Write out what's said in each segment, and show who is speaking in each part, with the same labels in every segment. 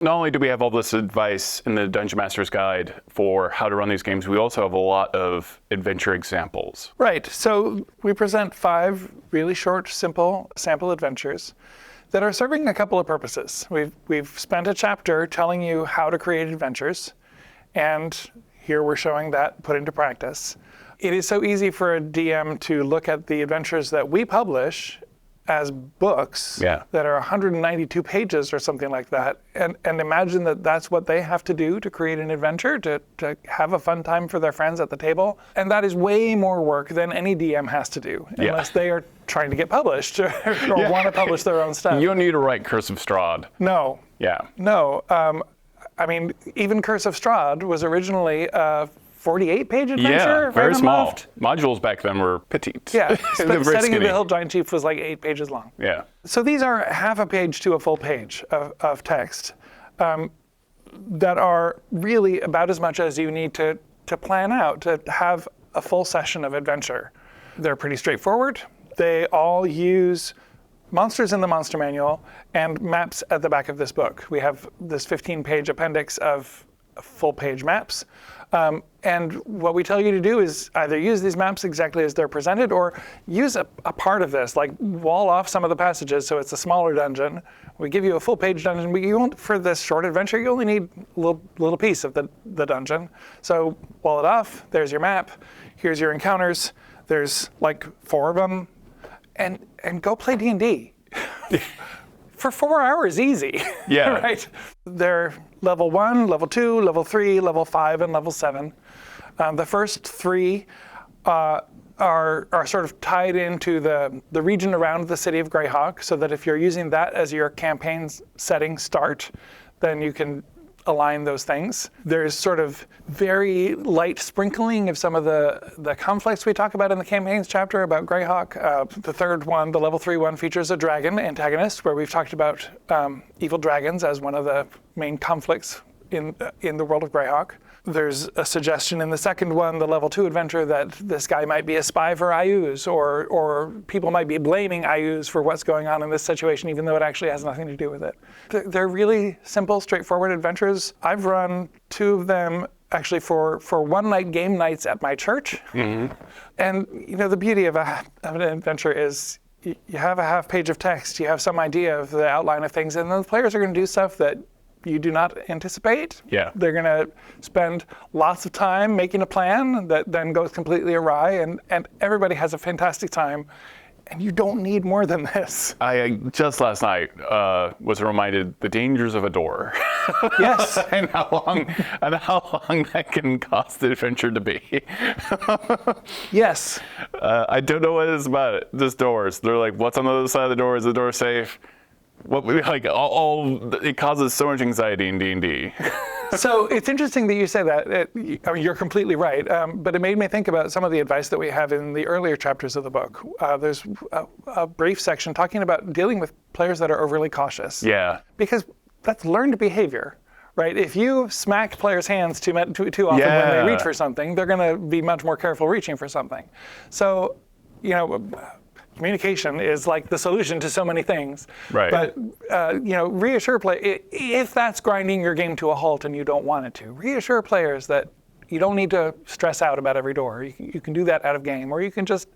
Speaker 1: Not only do we have all this advice in the Dungeon Master's Guide for how to run these games, we also have a lot of adventure examples.
Speaker 2: Right. So we present 5 really short, simple sample adventures that are serving a couple of purposes. We've spent a chapter telling you how to create adventures, and here we're showing that put into practice. It is so easy for a DM to look at the adventures that we publish as books that are 192 pages or something like that, and imagine that that's what they have to do to create an adventure, to have a fun time for their friends at the table. And that is way more work than any DM has to do, unless they are trying to get published or want to publish their own stuff.
Speaker 1: You don't need to write Curse of Strahd.
Speaker 2: No.
Speaker 1: Yeah.
Speaker 2: No. I mean, even Curse of Strahd was originally 48-page adventure.
Speaker 1: Yeah, very small. Modules back then were petite.
Speaker 2: Yeah, Setting of the Hill Giant Chief was like 8 pages long.
Speaker 1: Yeah.
Speaker 2: So these are half a page to a full page of text that are really about as much as you need to plan out to have a full session of adventure. They're pretty straightforward. They all use monsters in the monster manual and maps at the back of this book. We have this 15-page appendix of full-page maps. And what we tell you to do is either use these maps exactly as they're presented, or use a part of this, like wall off some of the passages so it's a smaller dungeon. We give you a full-page dungeon, but you won't, for this short adventure, you only need a little piece of the dungeon. So wall it off, there's your map, here's your encounters, there's like 4 of them, and go play D&D. For 4 hours, easy.
Speaker 1: Yeah.
Speaker 2: Right? They're level 1, level 2, level 3, level 5, and level 7. The first 3 are sort of tied into the region around the city of Greyhawk, so that if you're using that as your campaign setting start, then you can align those things. There's sort of very light sprinkling of some of the conflicts we talk about in the campaigns chapter about Greyhawk. The third one, the level 3 one, features a dragon antagonist, where we've talked about evil dragons as one of the main conflicts in the world of Greyhawk. There's a suggestion in the second one, the level 2 adventure, that this guy might be a spy for IUs, or people might be blaming IUs for what's going on in this situation, even though it actually has nothing to do with it. They're really simple, straightforward adventures. I've run 2 of them actually for one-night game nights at my church. Mm-hmm. And the beauty of an adventure is you have a half page of text, you have some idea of the outline of things, and then the players are going to do stuff that you do not anticipate.
Speaker 1: Yeah.
Speaker 2: They're going to spend lots of time making a plan that then goes completely awry, and everybody has a fantastic time. And you don't need more than this.
Speaker 1: I just last night was reminded the dangers of a door.
Speaker 2: Yes.
Speaker 1: and how long that can cause the adventure to be.
Speaker 2: Yes.
Speaker 1: I don't know what it is about it. Just doors. They're like, what's on the other side of the door? Is the door safe? It causes so much anxiety in D&D.
Speaker 2: So it's interesting that you say that. You're completely right. But it made me think about some of the advice that we have in the earlier chapters of the book. There's a brief section talking about dealing with players that are overly cautious.
Speaker 1: Yeah.
Speaker 2: Because that's learned behavior, right? If you smack players' hands too often when they reach for something, they're going to be much more careful reaching for something. So, communication is like the solution to so many things.
Speaker 1: Right.
Speaker 2: But, reassure players, if that's grinding your game to a halt and you don't want it to, reassure players that you don't need to stress out about every door. You can do that out of game, or you can just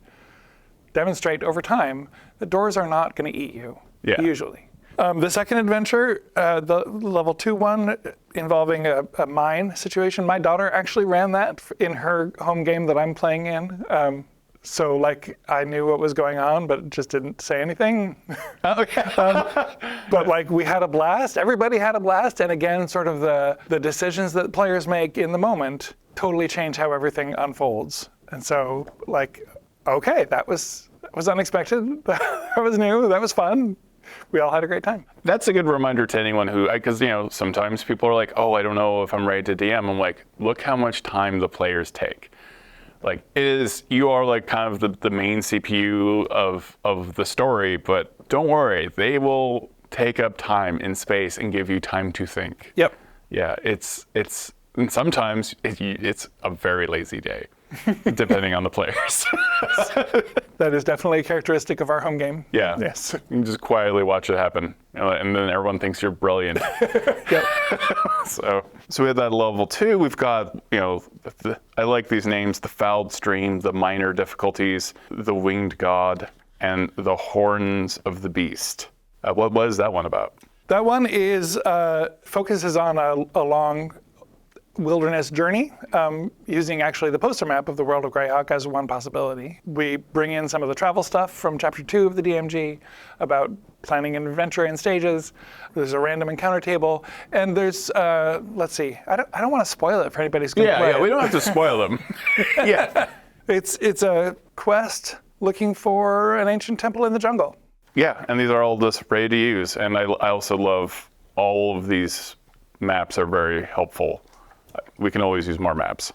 Speaker 2: demonstrate over time that doors are not going to eat you, usually. The second adventure, the level 2 one, involving a mine situation, my daughter actually ran that in her home game that I'm playing in. So, I knew what was going on, but just didn't say anything.
Speaker 1: Oh, yeah.
Speaker 2: But, we had a blast. Everybody had a blast. And again, sort of the decisions that players make in the moment totally change how everything unfolds. And so, okay, that was unexpected. That was new. That was fun. We all had a great time.
Speaker 1: That's a good reminder to anyone who, because, sometimes people are like, oh, I don't know if I'm ready to DM. I'm like, look how much time the players take. You are kind of the main CPU of the story, but don't worry, they will take up time in space and give you time to think.
Speaker 2: Yep.
Speaker 1: Yeah, and sometimes it's a very lazy day. depending on the players.
Speaker 2: That is definitely a characteristic of our home game.
Speaker 1: Yeah.
Speaker 2: Yes.
Speaker 1: You can just quietly watch it happen, and then everyone thinks you're brilliant.
Speaker 2: Yep.
Speaker 1: So we have that level 2. We've got, I like these names: the Fouled Stream, the Minor Difficulties, the Winged God, and the Horns of the Beast. What is that one about?
Speaker 2: That one is focuses on a long wilderness journey, using actually the poster map of the world of Greyhawk as one possibility. We bring in some of the travel stuff from Chapter 2 of the DMG about planning an adventure in stages. There's a random encounter table, and there's, let's see, I don't want to spoil it for anybody who's going to play it.
Speaker 1: We don't have to spoil them. Yeah.
Speaker 2: It's a quest looking for an ancient temple in the jungle.
Speaker 1: Yeah, and these are all just ready to use. And I also love all of these maps are very helpful. We can always use more maps.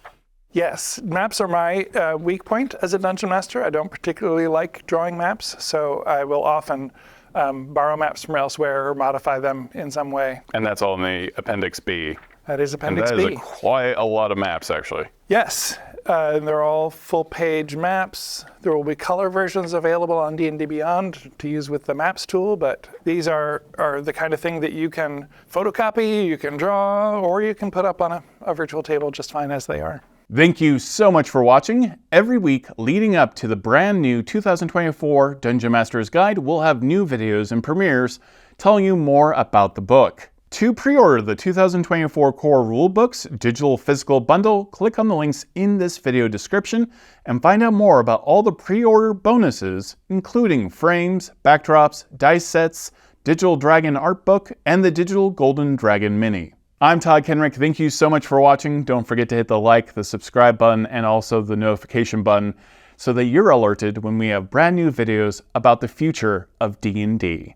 Speaker 2: Yes, maps are my weak point as a dungeon master. I don't particularly like drawing maps, so I will often borrow maps from elsewhere or modify them in some way.
Speaker 1: And that's all in the Appendix B.
Speaker 2: That is Appendix
Speaker 1: And that
Speaker 2: B.
Speaker 1: is quite a lot of maps, actually.
Speaker 2: Yes, and they're all full-page maps. There will be color versions available on D&D Beyond to use with the Maps tool, but these are the kind of thing that you can photocopy, you can draw, or you can put up on a virtual table just fine as they are.
Speaker 3: Thank you so much for watching. Every week leading up to the brand new 2024 Dungeon Master's Guide, we'll have new videos and premieres telling you more about the book. To pre-order the 2024 Core Rulebooks digital physical bundle, click on the links in this video description and find out more about all the pre-order bonuses, including frames, backdrops, dice sets, digital dragon art book, and the digital golden dragon mini. I'm Todd Kenrick. Thank you so much for watching. Don't forget to hit the like, the subscribe button, and also the notification button so that you're alerted when we have brand new videos about the future of D&D.